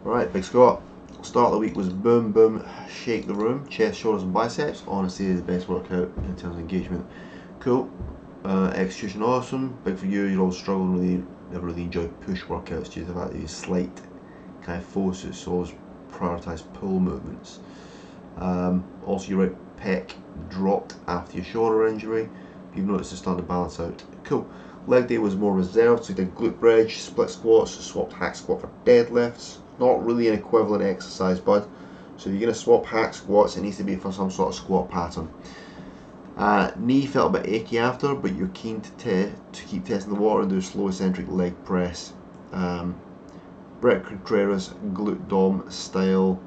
Right, big squat. Start of the week was boom, boom, shake the room, chest, shoulders, and biceps. Honestly, the best workout in terms of engagement. Cool. Execution awesome. Big for you. You're always struggling really, never really enjoy push workouts due to the fact that you slight kind of forces, so always prioritise pull movements. Also, your right pec dropped after your shoulder injury. You've noticed it's starting to balance out. Cool. Leg day was more reserved, so you did glute bridge, split squats, swapped hack squat for deadlifts. Not really an equivalent exercise, bud. So if you're going to swap hack squats, it needs to be for some sort of squat pattern. Knee felt a bit achy after, but you're keen to keep testing the water and do a slow eccentric leg press. Brett Contreras glute dom style.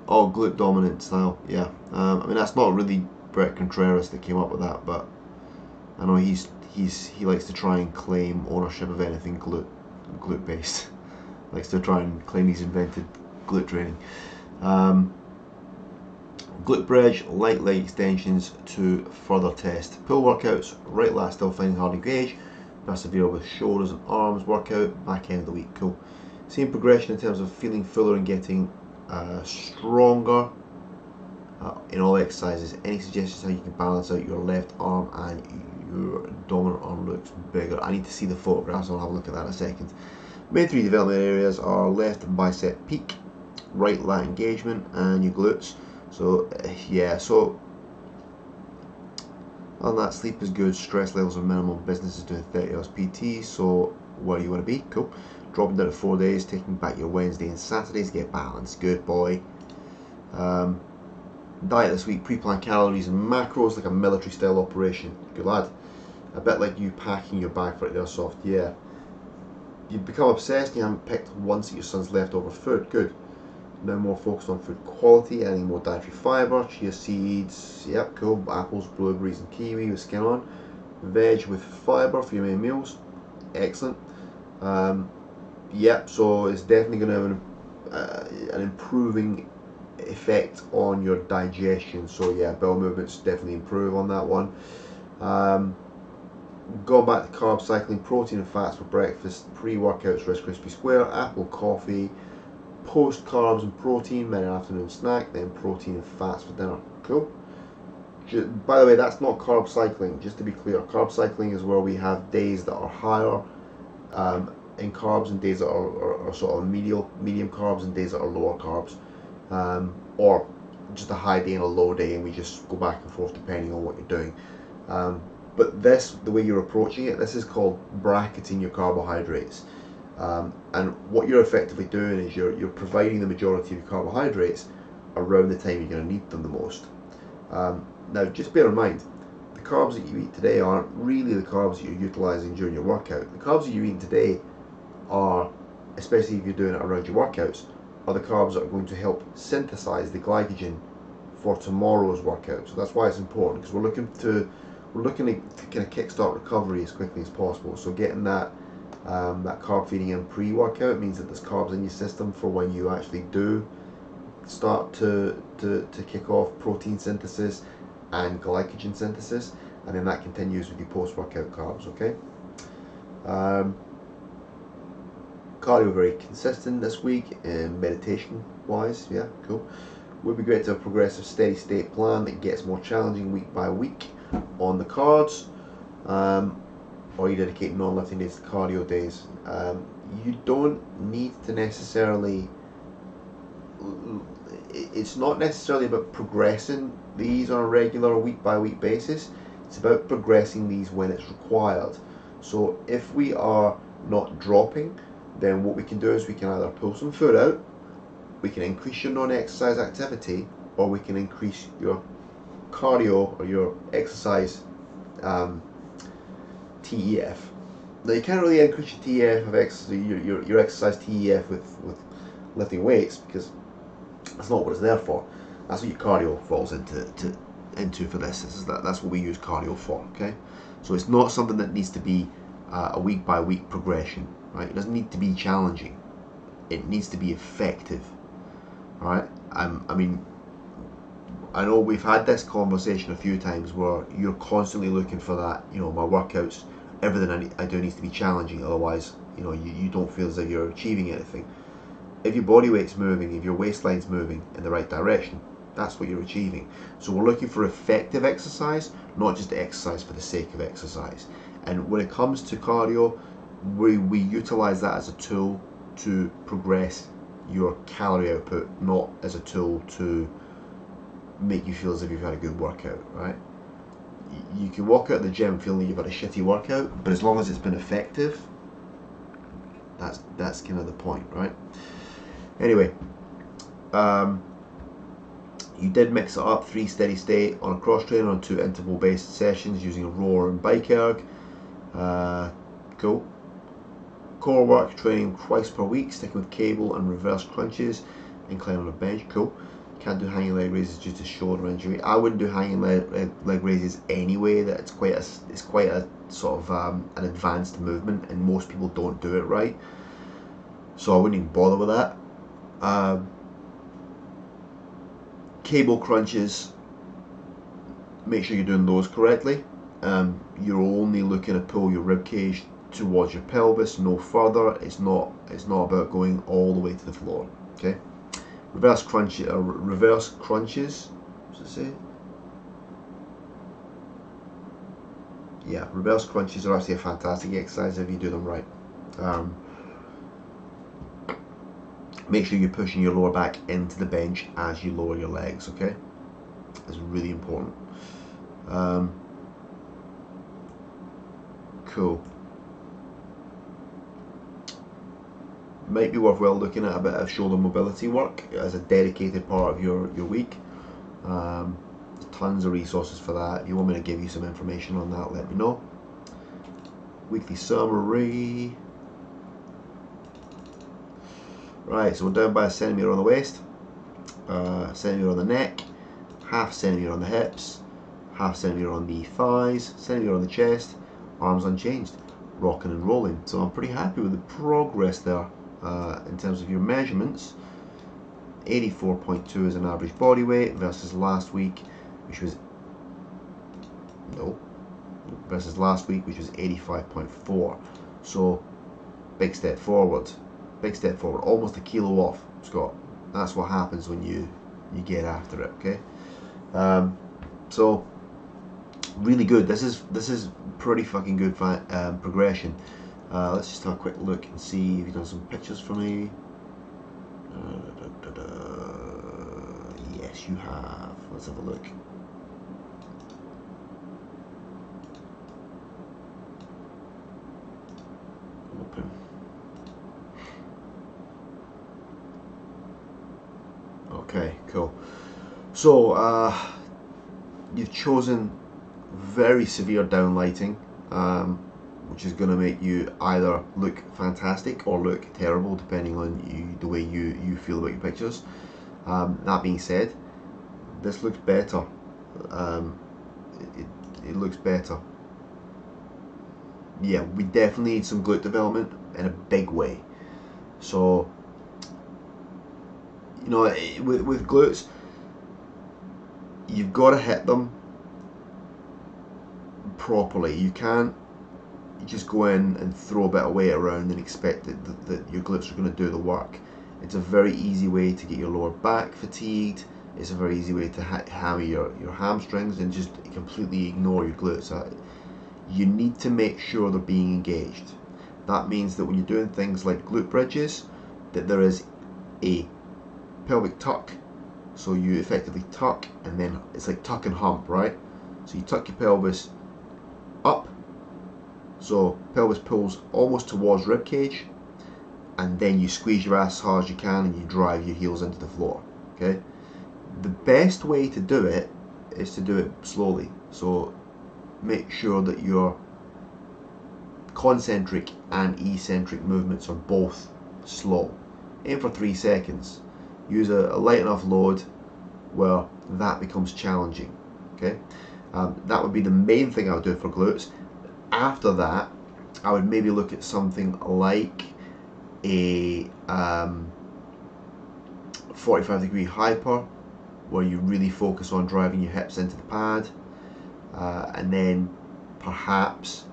Oh, glute dominant style. Yeah. I mean that's not really Brett Contreras that came up with that, but I know he likes to try and claim ownership of anything glute based. Likes to try and claim he's invented glute training. Glute bridge, light leg extensions to further test. Pull workouts, right lat still finding hard to engage. Persevere with shoulders and arms workout, back end of the week, cool. Seeing progression in terms of feeling fuller and getting stronger in all exercises. Any suggestions how you can balance out your left arm and your dominant arm looks bigger? I need to see the photographs, I'll have a look at that in a second. Main three development areas are left bicep peak, right lat engagement, and your glutes. So yeah, so on that, sleep is good, stress levels are minimal, business is doing 30 hours PT, so where you want to be, cool. Dropping down to 4 days, taking back your Wednesday and Saturdays, get balanced, good boy. Diet this week, pre-planned calories and macros like a military style operation, good lad. A bit like you packing your bag for airsoft, yeah. You've become obsessed and you haven't picked once at your son's leftover food, good. Now more focused on food quality, adding more dietary fibre, chia seeds, yep, cool, apples, blueberries and kiwi with skin on. Veg with fibre for your main meals, excellent. Yep, so it's definitely going to have an improving effect on your digestion. So yeah, bowel movements definitely improve on that one. Going back to carb cycling, protein and fats for breakfast, pre-workouts, Rice Krispie Square, apple coffee, post carbs and protein, mid afternoon snack, then protein and fats for dinner. Cool. By the way, that's not carb cycling, just to be clear. Carb cycling is where we have days that are higher in carbs and days that are sort of medium carbs and days that are lower carbs, or just a high day and a low day, and we just go back and forth depending on what you're doing. But this, the way you're approaching it, this is called bracketing your carbohydrates. And what you're effectively doing is you're providing the majority of your carbohydrates around the time you're going to need them the most. Now, just bear in mind, the carbs that you eat today aren't really the carbs that you're utilizing during your workout. The carbs that you're eating today are, especially if you're doing it around your workouts, are the carbs that are going to help synthesize the glycogen for tomorrow's workout. So that's why it's important, because we're looking to kind of kickstart recovery as quickly as possible. So getting that carb feeding in pre-workout means that there's carbs in your system for when you actually do start to kick off protein synthesis and glycogen synthesis, and then that continues with your post-workout carbs. Okay. Cardio very consistent this week, and meditation wise, yeah, cool. Would be great to have a progressive steady state plan that gets more challenging week by week on the cards, or you dedicate non-lifting days to cardio days. You don't need to necessarily, it's not necessarily about progressing these on a regular week by week basis. It's about progressing these when it's required. So if we are not dropping, then what we can do is we can either pull some food out, we can increase your non-exercise activity, or we can increase your cardio or your exercise TEF. Now you can't really increase your TEF of your exercise TEF with lifting weights, because that's not what it's there for. That's what your cardio falls into for this. That's what we use cardio for. Okay, so it's not something that needs to be a week by week progression, right? It doesn't need to be challenging. It needs to be effective, right? I mean, I know we've had this conversation a few times where you're constantly looking for that. You know, my workouts, everything I do needs to be challenging. Otherwise, you know, you don't feel as if you're achieving anything. if your body weight's moving, if your waistline's moving in the right direction, that's what you're achieving. So we're looking for effective exercise, not just exercise for the sake of exercise. And when it comes to cardio, we utilize that as a tool to progress your calorie output, not as a tool to make you feel as if you've had a good workout, right? You can walk out of the gym feeling you've had a shitty workout, but as long as it's been effective, that's kind of the point, right? Anyway, you did mix it up, 3 steady state on a cross trainer on 2 interval based sessions using a rower and bike erg. Cool. Core work training twice per week, sticking with cable and reverse crunches, incline on a bench. Cool. Can't do hanging leg raises due to shoulder injury. I wouldn't do hanging leg raises anyway. That it's quite a sort of an advanced movement, and most people don't do it right. So I wouldn't even bother with that. Cable crunches, make sure you're doing those correctly. You're only looking to pull your rib cage towards your pelvis, no further. It's not about going all the way to the floor. Okay. Reverse crunches. What's it say? Yeah, reverse crunches are actually a fantastic exercise if you do them right. Make sure you're pushing your lower back into the bench as you lower your legs. Okay, that's really important. Cool. Might be worthwhile looking at a bit of shoulder mobility work as a dedicated part of your week. Tons of resources for that. If you want me to give you some information on that, let me know. Weekly summary. Right, so we're down by 1 centimetre on the waist, 1 centimetre on the neck, 0.5 centimetre on the hips, 0.5 centimetre on the thighs, 1 centimetre on the chest, arms unchanged, rocking and rolling. So I'm pretty happy with the progress there. In terms of your measurements, 84.2 is an average body weight versus last week, which was 85.4. So big step forward, almost a kilo off, Scott. That's what happens when you get after it. Okay, so really good. This is pretty fucking good progression. Let's just have a quick look and see if you've done some pictures for me. Yes, you have. Let's have a look. Open. Okay, cool. So you've chosen very severe downlighting, which is going to make you either look fantastic or look terrible, depending on the way you feel about your pictures. That being said, this looks better. It looks better. Yeah, we definitely need some glute development in a big way. So, you know, with glutes, you've got to hit them properly. You can't just go in and throw a bit of weight around and expect that your glutes are going to do the work. It's a very easy way to get your lower back fatigued. It's a very easy way to hammer your hamstrings and just completely ignore your glutes. You need to make sure they're being engaged. That means that when you're doing things like glute bridges, that there is a pelvic tuck. So you effectively tuck, and then it's like tuck and hump, right? So you tuck your pelvis up, so pelvis pulls almost towards rib cage, and then you squeeze your ass as hard as you can and you drive your heels into the floor. Okay, the best way to do it is to do it slowly. So make sure that your concentric and eccentric movements are both slow. Aim for 3 seconds. Use a light enough load where that becomes challenging. Okay, that would be the main thing I would do for glutes. After that, I would maybe look at something like a 45-degree hyper, where you really focus on driving your hips into the pad, and then perhaps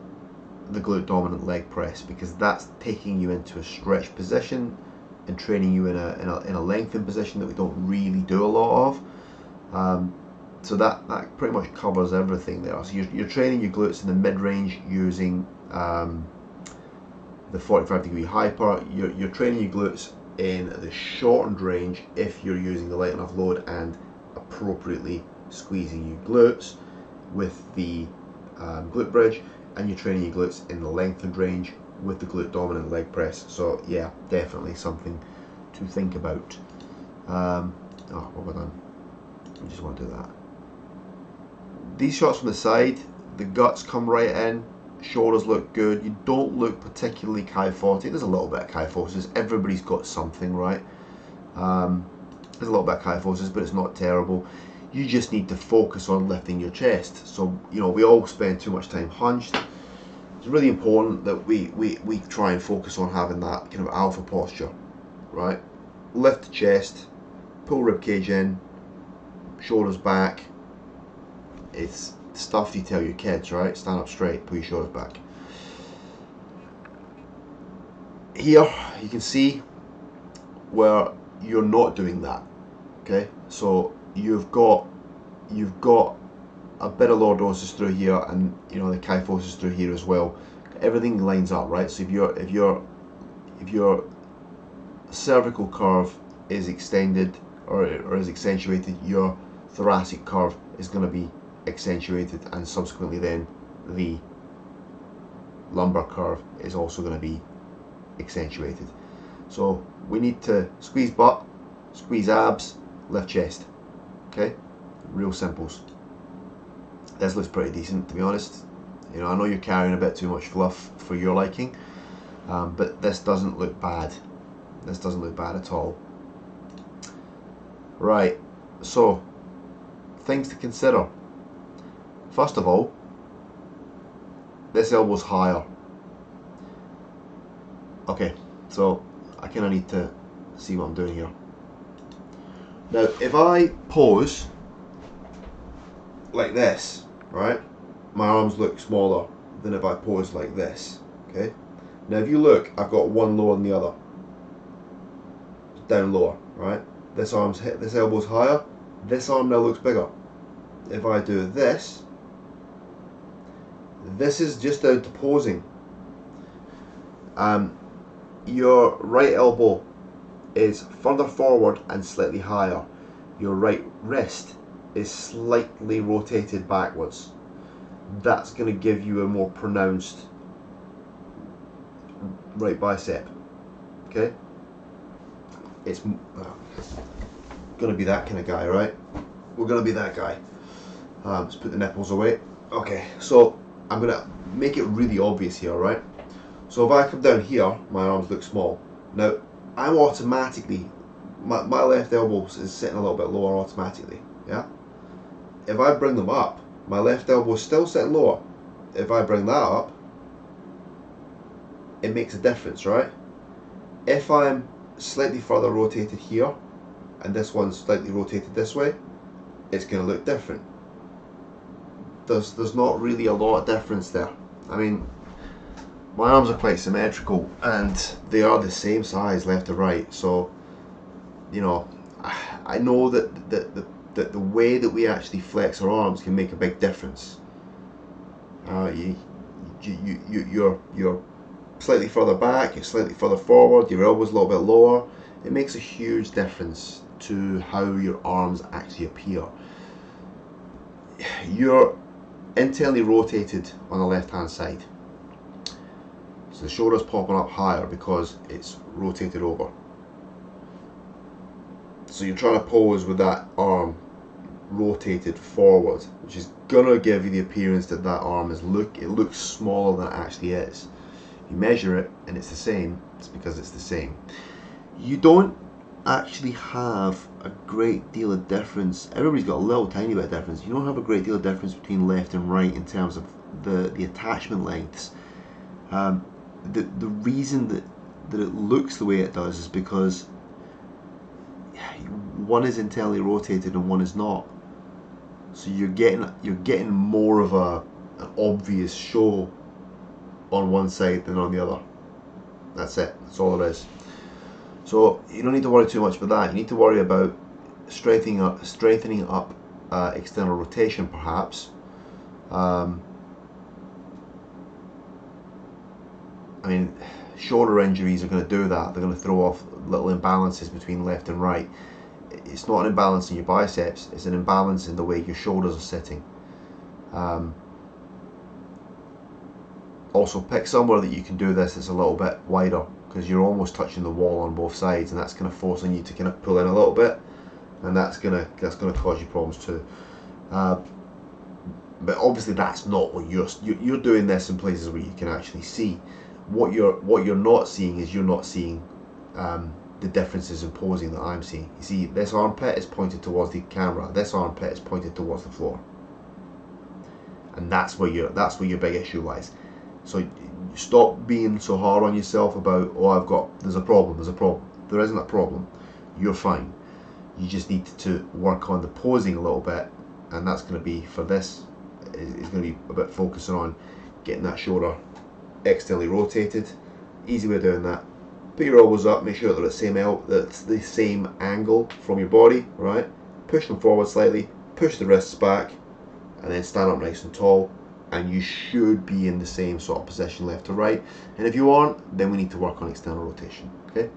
the glute dominant leg press, because that's taking you into a stretch position and training you in a lengthened position that we don't really do a lot of. So that pretty much covers everything there. So you're training your glutes in the mid-range using the 45-degree hyper. You're training your glutes in the shortened range if you're using the light enough load and appropriately squeezing your glutes with the glute bridge, and you're training your glutes in the lengthened range with the glute dominant leg press. So yeah, definitely something to think about. Oh, what have I done? I just want to do that. These shots from the side, the guts come right in, shoulders look good. You don't look particularly kyphotic. There's a little bit of kyphosis. Everybody's got something, right? There's a little bit of kyphosis, but it's not terrible. You just need to focus on lifting your chest. So, you know, we all spend too much time hunched. It's really important that we try and focus on having that kind of alpha posture, right? Lift the chest, pull rib cage in, shoulders back. It's stuff you tell your kids, right? Stand up straight, pull your shoulders back. Here you can see where you're not doing that. Okay, so you've got a bit of lordosis through here, and you know the kyphosis through here as well. Everything lines up, right? So if your cervical curve is extended or is accentuated, your thoracic curve is going to be accentuated, and subsequently then the lumbar curve is also going to be accentuated. So we need to squeeze butt, squeeze abs, lift chest. Okay, real simples. This looks pretty decent, to be honest. You know, I know you're carrying a bit too much fluff for your liking, but this doesn't look bad. This doesn't look bad at all. Right, so things to consider. First of all, this elbow's higher. Okay, so I kind of need to see what I'm doing here. Now, if I pose like this, right, my arms look smaller than if I pose like this. Okay. Now, if you look, I've got one lower than the other. Down lower, right? This elbow's higher. This arm now looks bigger. If I do this, this is just down to posing. Your right elbow is further forward and slightly higher. Your right wrist is slightly rotated backwards. That's going to give you a more pronounced right bicep. Okay? It's going to be that kind of guy, right? We're going to be that guy. Let's put the nipples away. Okay, so I'm going to make it really obvious here, right? So if I come down here, my arms look small. Now, I'm automatically, my left elbow is sitting a little bit lower automatically, yeah? If I bring them up, my left elbow is still sitting lower. If I bring that up, it makes a difference, right? If I'm slightly further rotated here, and this one's slightly rotated this way, it's going to look different. There's not really a lot of difference there. I mean, my arms are quite symmetrical, and they are the same size left to right. So, you know, I know that the way that we actually flex our arms can make a big difference. You're slightly further back, you're slightly further forward, your elbow's a little bit lower. It makes a huge difference to how your arms actually appear. You're internally rotated on the left hand side. So the shoulder's popping up higher because it's rotated over. So you're trying to pose with that arm rotated forward, which is gonna give you the appearance that that arm is it looks smaller than it actually is. If you measure it and it's the same, it's because it's the same. You don't actually have a great deal of difference. Everybody's got a little tiny bit of difference. You don't have a great deal of difference between left and right in terms of the attachment lengths. The reason that it looks the way it does is because one is internally rotated and one is not. So you're getting more of an obvious show on one side than on the other. That's it. That's all it is. So you don't need to worry too much about that. You need to worry about strengthening up external rotation, perhaps. I mean, shoulder injuries are going to do that. They're going to throw off little imbalances between left and right. It's not an imbalance in your biceps, it's an imbalance in the way your shoulders are sitting. Also, pick somewhere that you can do this that's a little bit wider, because you're almost touching the wall on both sides, and that's kind of forcing you to kind of pull in a little bit, and that's gonna cause you problems too. But obviously, that's not what you're doing this in places where you can actually see. What you're not seeing is you're not seeing the differences in posing that I'm seeing. You see, this armpit is pointed towards the camera. This armpit is pointed towards the floor, and that's where your big issue lies. So stop being so hard on yourself about, oh, there's a problem. There isn't a problem. You're fine. You just need to work on the posing a little bit, and that's going to be, for this, is going to be a bit focusing on getting that shoulder externally rotated. Easy way of doing that. Put your elbows up, make sure they're that's the same angle from your body, right? Push them forward slightly, push the wrists back, and then stand up nice and tall, and you should be in the same sort of position left to right. And if you aren't, then we need to work on external rotation, okay?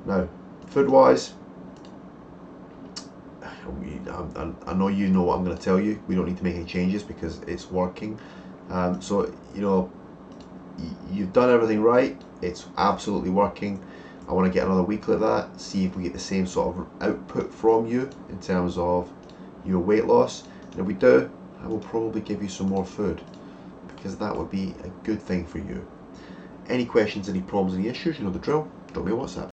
Now, food wise, I know you know what I'm going to tell you. We don't need to make any changes because it's working. So, you know, you've done everything right. It's absolutely working. I want to get another week like that, see if we get the same sort of output from you in terms of your weight loss. And if we do, I will probably give you some more food, because that would be a good thing for you. Any questions, any problems, any issues, you know the drill. Drop me a WhatsApp.